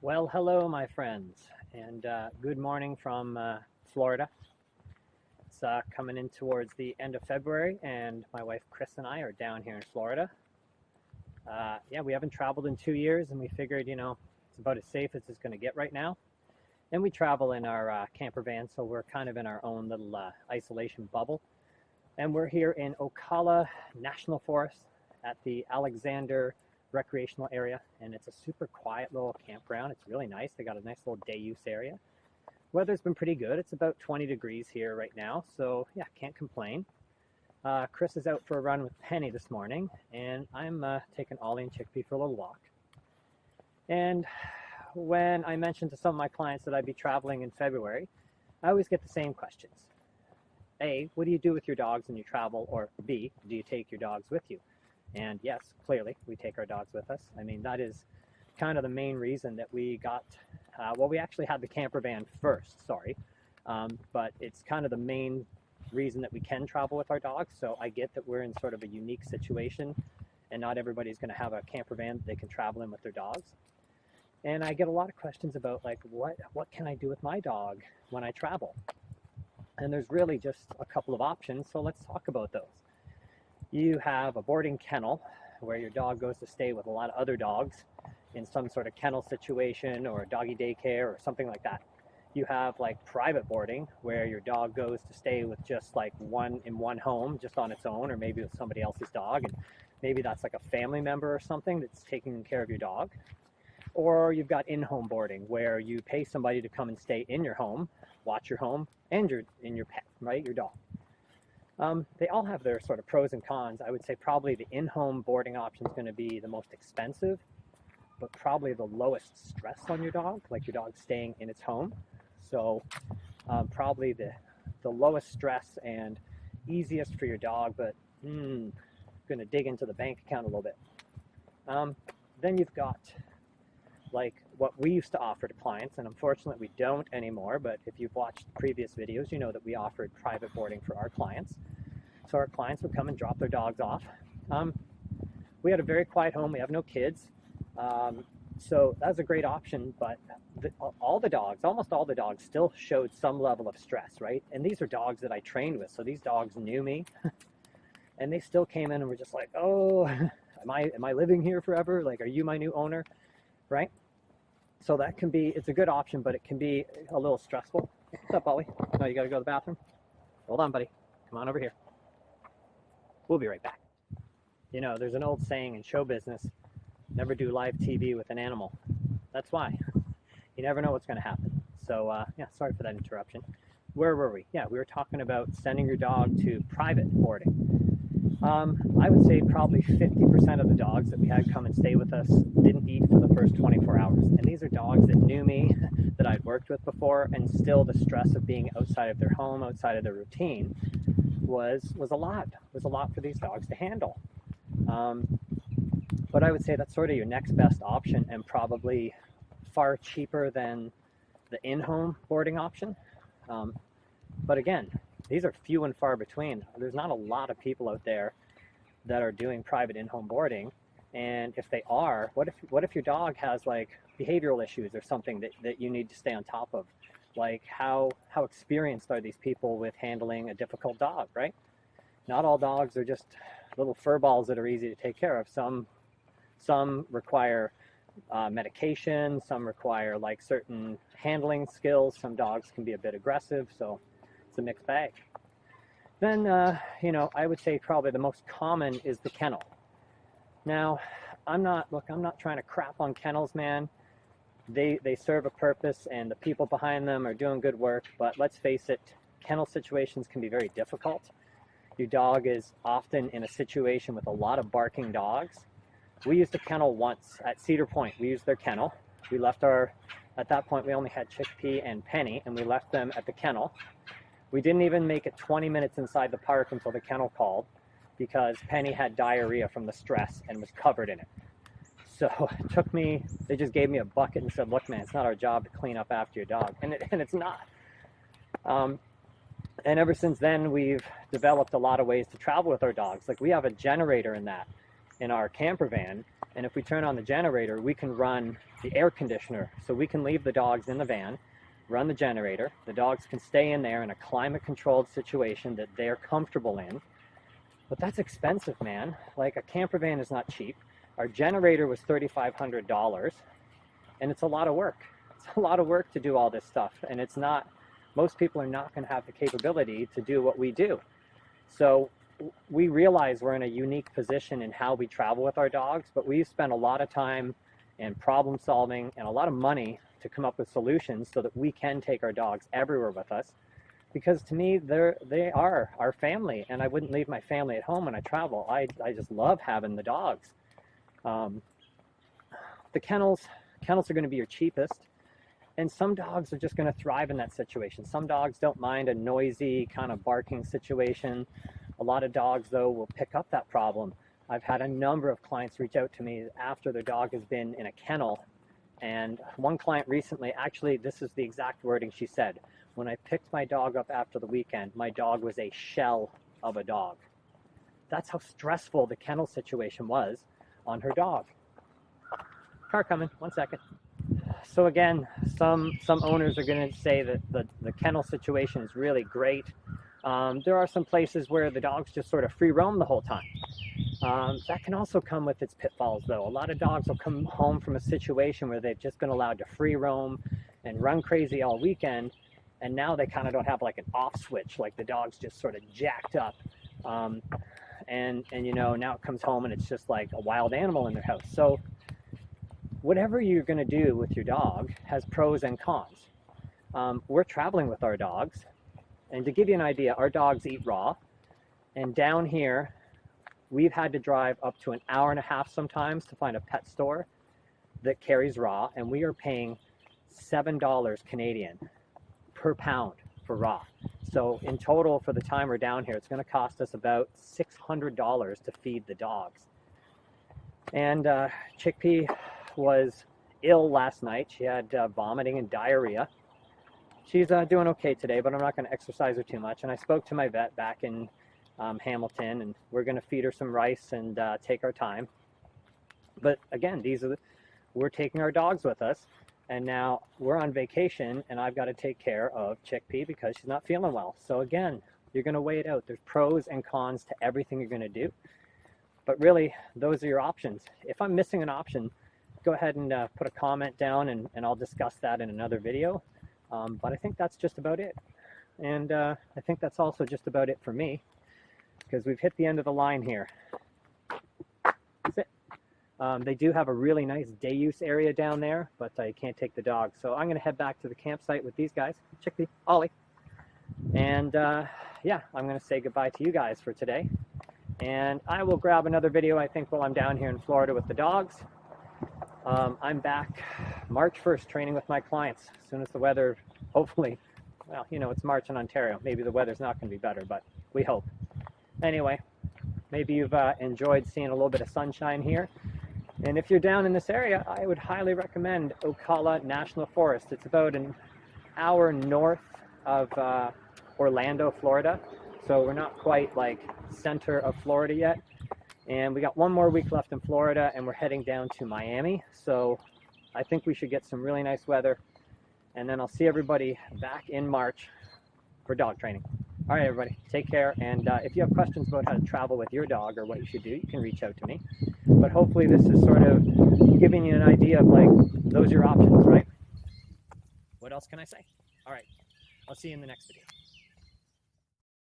Well, hello, my friends, and good morning from Florida. It's coming in towards the end of February, and my wife Chris and I are down here in Florida. Yeah, we haven't traveled in 2 years, and we figured, it's about as safe as it's going to get right now. And we travel in our camper van, so we're kind of in our own little isolation bubble. And we're here in Ocala National Forest at the Alexander recreational area, and it's a super quiet little campground. It's really nice. They got a nice little day use area. Weather's been pretty good. It's about 20 degrees here right now, so yeah, can't complain. Chris is out for a run with Penny this morning, and I'm taking Ollie and Chickpea for a little walk. And when I mentioned to some of my clients that I'd be traveling in February, I always get the same questions. A, what do you do with your dogs when you travel? Or B, do you take your dogs with you? And yes, clearly, we take our dogs with us. I mean, that is kind of the main reason that we got, we actually had the camper van first, sorry. But it's kind of the main reason that we can travel with our dogs. So I get that we're in sort of a unique situation, and not everybody's going to have a camper van that they can travel in with their dogs. And I get a lot of questions about, like, what can I do with my dog when I travel? And there's really just a couple of options, so let's talk about those. You have a boarding kennel where your dog goes to stay with a lot of other dogs in some sort of kennel situation or doggy daycare or something like that. You have like private boarding where your dog goes to stay with just like one home, just on its own, or maybe with somebody else's dog, and maybe that's like a family member or something that's taking care of your dog. Or you've got in-home boarding where you pay somebody to come and stay in your home, watch your home, and your pet, right, your dog. They all have their sort of pros and cons. I would say probably the in-home boarding option is going to be the most expensive, but probably the lowest stress on your dog, like your dog staying in its home. So probably the lowest stress and easiest for your dog, but going to dig into the bank account a little bit. Then you've got like what we used to offer to clients, and unfortunately we don't anymore, but if you've watched previous videos, you know that we offered private boarding for our clients. So our clients would come and drop their dogs off. We had a very quiet home. We have no kids. So that's a great option, but almost all the dogs still showed some level of stress, right? And these are dogs that I trained with, so these dogs knew me, and they still came in and were just like, oh, am I living here forever? Like, are you my new owner, right? So that can be, it's a good option, but it can be a little stressful. What's up, Ollie? No, you got to go to the bathroom? Hold on, buddy. Come on over here. We'll be right back. You know, there's an old saying in show business, never do live TV with an animal. That's why. You never know what's going to happen. So, yeah, sorry for that interruption. Where were we? Yeah, we were talking about sending your dog to private boarding. I would say probably 50% of the dogs that we had come and stay with us didn't eat for the first 24 hours. And these are dogs that knew me, that I'd worked with before, and still the stress of being outside of their home, outside of their routine was a lot. It was a lot for these dogs to handle. But I would say that's sort of your next best option, and probably far cheaper than the in-home boarding option. But again, these are few and far between. There's not a lot of people out there that are doing private in-home boarding. And if they are, what if your dog has like behavioral issues or something that you need to stay on top of? Like how experienced are these people with handling a difficult dog, right? Not all dogs are just little fur balls that are easy to take care of. Some require medication, some require like certain handling skills. Some dogs can be a bit aggressive, so it's a mixed bag. Then, I would say probably the most common is the kennel. Now, I'm not trying to crap on kennels, man. They serve a purpose, and the people behind them are doing good work, but let's face it, kennel situations can be very difficult. Your dog is often in a situation with a lot of barking dogs. We used a kennel once at Cedar Point. We used their kennel. We left at that point we only had Chickpea and Penny, and we left them at the kennel. We didn't even make it 20 minutes inside the park until the kennel called, because Penny had diarrhea from the stress and was covered in it. So they just gave me a bucket and said, look, man, it's not our job to clean up after your dog. And it's not. And ever since then, we've developed a lot of ways to travel with our dogs. Like we have a generator in our camper van, And if we turn on the generator, we can run the air conditioner. So we can leave the dogs in the van, run the generator. The dogs can stay in there in a climate-controlled situation that they're comfortable in. But that's expensive, man. Like, a camper van is not cheap. Our generator was $3,500, and it's a lot of work. It's a lot of work to do all this stuff, and it's not, most people are not going to have the capability to do what we do. So we realize we're in a unique position in how we travel with our dogs, but we've spent a lot of time and problem solving and a lot of money to come up with solutions so that we can take our dogs everywhere with us. Because to me, they are our family, and I wouldn't leave my family at home when I travel. I just love having the dogs. The kennels are going to be your cheapest, and some dogs are just going to thrive in that situation. Some dogs don't mind a noisy kind of barking situation. A lot of dogs, though, will pick up that problem. I've had a number of clients reach out to me after their dog has been in a kennel, and one client recently, actually, this is the exact wording she said: when I picked my dog up after the weekend, my dog was a shell of a dog. That's how stressful the kennel situation was on her dog. Car coming, 1 second. So again, some owners are going to say that the kennel situation is really great. There are some places where the dogs just sort of free roam the whole time. That can also come with its pitfalls, though. A lot of dogs will come home from a situation where they've just been allowed to free roam and run crazy all weekend, and now they kind of don't have like an off switch, like the dog's just sort of jacked up. And you know, now it comes home and it's just like a wild animal in their house. So whatever you're going to do with your dog has pros and cons. We're traveling with our dogs, and to give you an idea, our dogs eat raw, and down here we've had to drive up to an hour and a half sometimes to find a pet store that carries raw, and we are paying $7 Canadian per pound for raw. So in total, for the time we're down here, it's going to cost us about $600 to feed the dogs. And Chickpea was ill last night. She had vomiting and diarrhea. She's doing okay today, but I'm not going to exercise her too much. And I spoke to my vet back in Hamilton, and we're going to feed her some rice and take our time. But again, we're taking our dogs with us, and now we're on vacation, and I've got to take care of Chickpea because she's not feeling well. So again, you're going to weigh it out. There's pros and cons to everything you're going to do. But really, those are your options. If I'm missing an option, go ahead and put a comment down, and I'll discuss that in another video. But I think that's just about it. And I think that's also just about it for me, because we've hit the end of the line here. That's it. They do have a really nice day use area down there, but you can't take the dog. So I'm going to head back to the campsite with these guys, Chickpea, Ollie. And yeah, I'm going to say goodbye to you guys for today. And I will grab another video, I think, while I'm down here in Florida with the dogs. I'm back March 1st training with my clients as soon as the weather, hopefully, well, you know, it's March in Ontario. Maybe the weather's not going to be better, but we hope. Anyway, maybe you've enjoyed seeing a little bit of sunshine here. And if you're down in this area, I would highly recommend Ocala National Forest. It's about an hour north of Orlando, Florida. So we're not quite like center of Florida yet. And we got one more week left in Florida, and we're heading down to Miami. So I think we should get some really nice weather. And then I'll see everybody back in March for dog training. All right, everybody, take care. And if you have questions about how to travel with your dog or what you should do, you can reach out to me. But hopefully this is sort of giving you an idea of like, those are your options, right? What else can I say? All right, I'll see you in the next video.